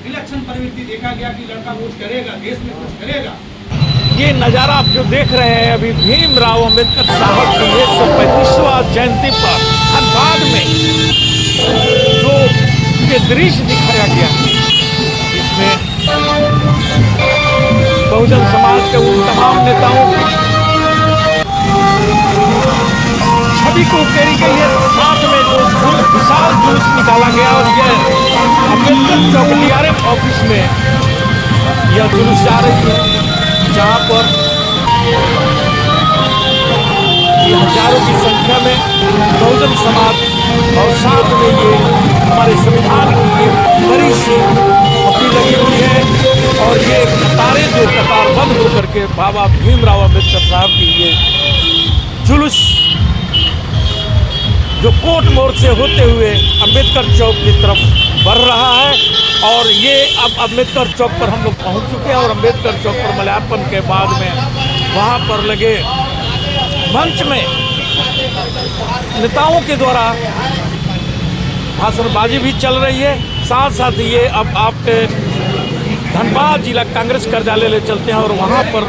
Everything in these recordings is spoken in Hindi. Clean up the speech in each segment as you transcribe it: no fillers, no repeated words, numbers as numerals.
विलक्षण प्रवृत्ति देखा गया कि लड़का वोट करेगा, देश में कुछ करेगा। ये नज़ारा आप जो देख रहे हैं अभी भीमराव अंबेडकर साहब की 135वां जयंती पर धनबाद में जो ये दृश्य दिखाया गया, इसमें बहुजन समाज के उन तमाम नेताओं की छवि को उकेरी गई है। साथ में जो विशाल जुलूस निकाला गया और यह अम्बेडकर चौक DRM ऑफिस में यह जुलूस जा रही है, जहाँ पर हजारों की संख्या में बहुजन समाज और साथ में ये हमारे संविधान की बड़ी सी अपनी लगी हुई है। और ये कतारें जो कतारबंद होकर के बाबा भीमराव अंबेडकर साहब की ये जुलूस जो कोर्ट मोड़ से होते हुए अंबेडकर चौक की तरफ बढ़ रहा है। और ये अब अम्बेडकर चौक पर हम लोग पहुंच चुके हैं और अम्बेडकर चौक पर माल्यार्पण के बाद में वहां पर लगे मंच में नेताओं के द्वारा भाषणबाजी भी चल रही है। साथ साथ ये अब आपके धनबाद जिला कांग्रेस कार्यालय ले चलते हैं और वहां पर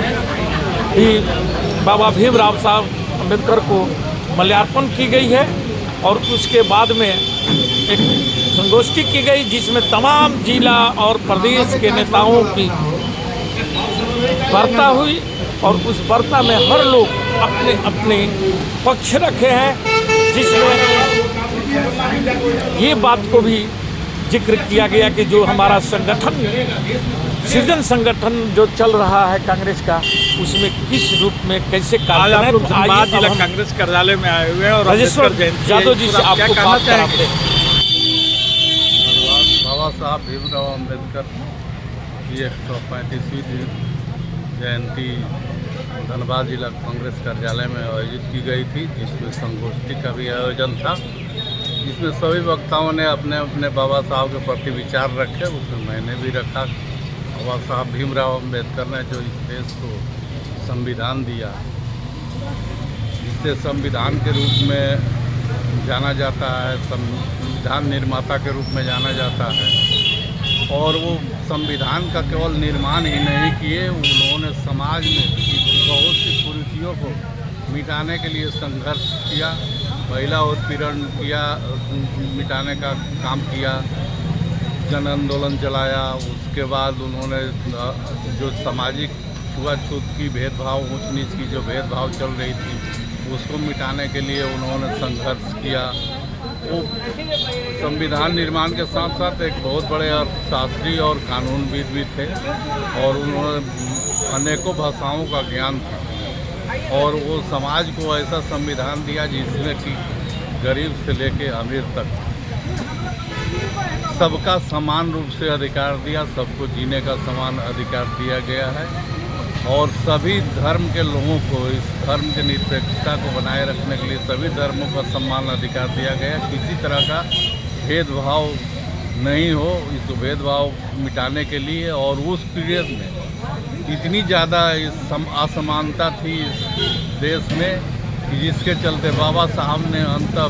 भी बाबा भीमराव साहब अम्बेडकर को माल्यार्पण की गई है। और उसके बाद में एक संगोष्ठी की गई जिसमें तमाम जिला और प्रदेश के नेताओं की वार्ता हुई और उस वार्ता में हर लोग अपने अपने पक्ष रखे हैं, जिसमें ये बात को भी जिक्र किया गया कि जो हमारा संगठन सृजन संगठन जो चल रहा है कांग्रेस का, उसमें किस रूप में कैसे कार्य है। धनबाद जिला कांग्रेस कार्यालय में आए हुए हैं और राजेश्वर यादव जी से आपको बात कराते हैं। बाबा साहब भीमराव अम्बेडकर की 135वीं जयंती धनबाद जिला कांग्रेस कार्यालय में आयोजित की गई थी, जिसमें संगोष्ठी का भी आयोजन था, जिसमें सभी वक्ताओं ने अपने अपने बाबा साहब के प्रति विचार रखे। उसमें मैंने भी रखा। बाबा साहब भीमराव अम्बेडकर ने जो इस देश को संविधान दिया, जिसे संविधान के रूप में जाना जाता है, संविधान निर्माता के रूप में जाना जाता है। और वो संविधान का केवल निर्माण ही नहीं किए, उन्होंने समाज में बहुत सी कुरीतियों को मिटाने के लिए संघर्ष किया, महिला उत्पीड़न किया, मिटाने का काम किया, जन आंदोलन चलाया। उसके बाद उन्होंने जो सामाजिक छुआछूत की भेदभाव, ऊंच नीच की जो भेदभाव चल रही थी, उसको मिटाने के लिए उन्होंने संघर्ष किया। वो संविधान निर्माण के साथ साथ एक बहुत बड़े अर्थशास्त्री और कानूनविद भी थे और उन्होंने अनेकों भाषाओं का ज्ञान था। और वो समाज को ऐसा संविधान दिया जिसमें कि गरीब से लेके अमीर तक सबका समान रूप से अधिकार दिया, सबको जीने का समान अधिकार दिया गया है। और सभी धर्म के लोगों को इस धर्म की निरपेक्षता को बनाए रखने के लिए सभी धर्मों का समान अधिकार दिया गया। किसी तरह का भेदभाव नहीं हो, इस भेदभाव मिटाने के लिए। और उस पीरियड में इतनी ज़्यादा असमानता थी इस देश में कि जिसके चलते बाबा साहब ने अंततः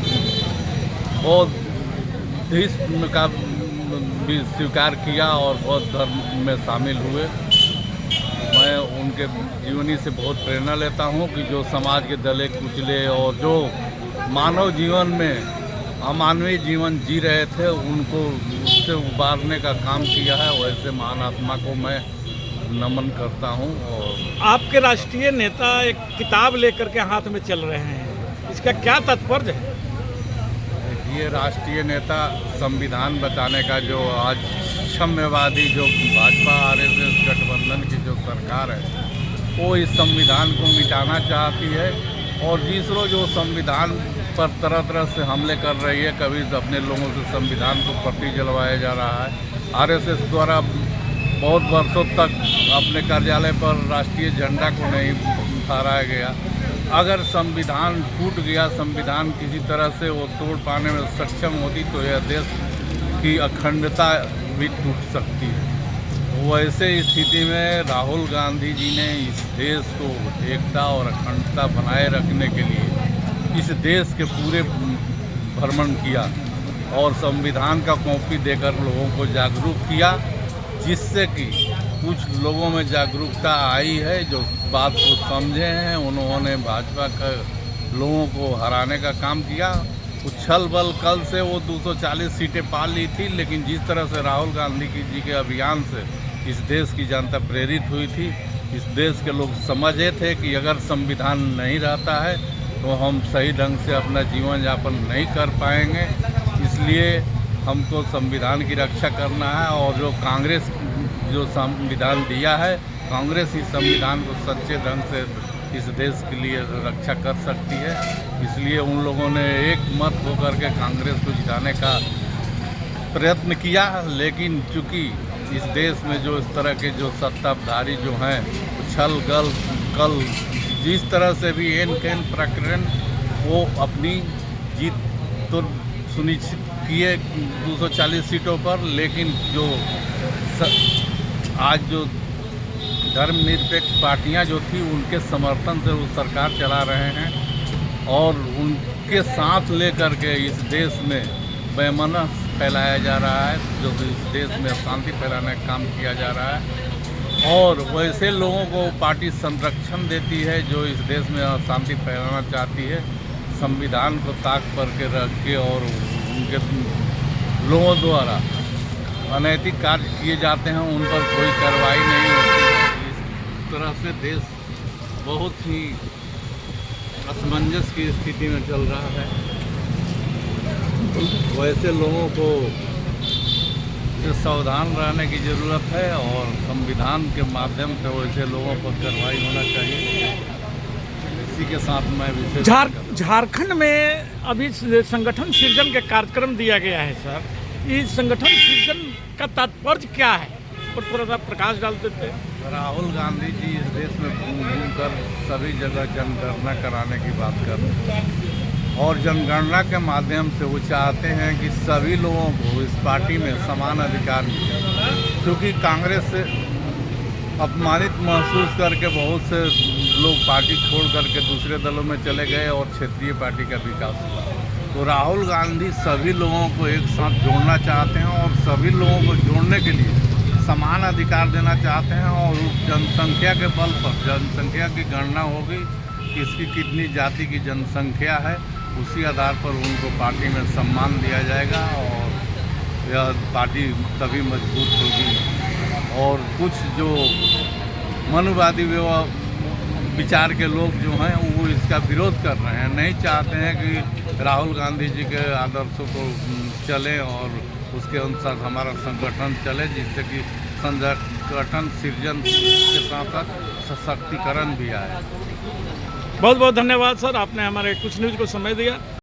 बौद्ध धर्म का भी स्वीकार किया और बौद्ध धर्म में शामिल हुए। मैं उनके जीवनी से बहुत प्रेरणा लेता हूं कि जो समाज के दले कुचले और जो मानव जीवन में अमानवीय जीवन जी रहे थे, उनको उससे उबारने का काम किया है। वैसे महान आत्मा को मैं नमन करता हूं। और आपके राष्ट्रीय नेता एक किताब लेकर के हाथ में चल रहे हैं, इसका क्या तात्पर्य है? ये राष्ट्रीय नेता संविधान बताने का जो आज साम्यवादी जो भाजपा RSS गठबंधन की जो सरकार है, वो इस संविधान को मिटाना चाहती है। और जिस रोज जो संविधान पर तरह तरह से हमले कर रही है, कभी अपने लोगों से संविधान को पट्टी जलवाया जा रहा है। RSS द्वारा बहुत वर्षों तक अपने कार्यालय पर राष्ट्रीय झंडा को नहीं फहराया गया। अगर संविधान टूट गया, संविधान किसी तरह से वो तोड़ पाने में सक्षम होती, तो यह देश की अखंडता भी टूट सकती है। वैसे स्थिति में राहुल गांधी जी ने इस देश को एकता और अखंडता बनाए रखने के लिए इस देश के पूरे भ्रमण किया और संविधान का कॉपी देकर लोगों को जागरूक किया। जिससे कि कुछ लोगों में जागरूकता आई है, जो बात को समझे हैं। उन्होंने भाजपा का लोगों को हराने का काम किया। उछल बल कल से वो 240 सीटें पा ली थी, लेकिन जिस तरह से राहुल गांधी जी के अभियान से इस देश की जनता प्रेरित हुई थी, इस देश के लोग समझे थे कि अगर संविधान नहीं रहता है तो हम सही ढंग से अपना जीवन यापन नहीं कर पाएंगे। इसलिए हमको संविधान की रक्षा करना है, और जो कांग्रेस जो संविधान दिया है, कांग्रेस ही संविधान को सच्चे ढंग से इस देश के लिए रक्षा कर सकती है। इसलिए उन लोगों ने एक मत होकर के कांग्रेस को जिताने का प्रयत्न किया, लेकिन चूंकि इस देश में जो इस तरह के जो सत्ताधारी जो हैं, उछल कल जिस तरह से भी एन कैन प्रकरण वो अपनी जीत तो सुनिश्चित किए 240 सीटों पर, लेकिन जो आज जो धर्मनिरपेक्ष पार्टियां जो थी उनके समर्थन से वो सरकार चला रहे हैं, और उनके साथ लेकर के इस देश में बेमना फैलाया जा रहा है, जो इस देश में शांति फैलाने का काम किया जा रहा है। और वैसे लोगों को पार्टी संरक्षण देती है जो इस देश में अशांति फैलाना चाहती है। संविधान को ताक पर के रख के और उनके लोगों द्वारा अनैतिक कार्य किए जाते हैं, उन पर कोई कार्रवाई नहीं होती है। इस तरह से देश बहुत ही असमंजस की स्थिति में चल रहा है। वैसे लोगों को से सावधान रहने की ज़रूरत है, और संविधान के माध्यम से वैसे लोगों पर कार्रवाई होना चाहिए। इसी के साथ मैं विशेष झारखंड में अभी संगठन सृजन के कार्यक्रम दिया गया है सर। इस संगठन सृजन का तात्पर्य क्या है, और थोड़ा सा प्रकाश डाल देते हैं। राहुल गांधी जी इस देश में घूम कर सभी जगह जनगणना कराने की बात कर रहे हैं, और जनगणना के माध्यम से वो चाहते हैं कि सभी लोगों को इस पार्टी में समान अधिकार मिले। क्योंकि कांग्रेस से अपमानित महसूस करके बहुत से लोग पार्टी छोड़ करके दूसरे दलों में चले गए, और क्षेत्रीय पार्टी का विकास हुआ। तो राहुल गांधी सभी लोगों को एक साथ जोड़ना चाहते हैं, और सभी लोगों को जोड़ने के लिए समान अधिकार देना चाहते हैं। और जनसंख्या के बल पर जनसंख्या की गणना होगी, किसकी कितनी जाति की जनसंख्या है, उसी आधार पर उनको पार्टी में सम्मान दिया जाएगा, और यह पार्टी तभी मजबूत होगी। और कुछ जो मनुवादी विचार के लोग जो हैं वो इसका विरोध कर रहे हैं, नहीं चाहते हैं कि राहुल गांधी जी के आदर्शों को चलें और उसके अनुसार हमारा संगठन चले, जिससे कि संगठन सृजन के साथ साथ सशक्तिकरण भी आए। बहुत बहुत धन्यवाद सर, आपने हमारे कुछ न्यूज़ को समय दिया।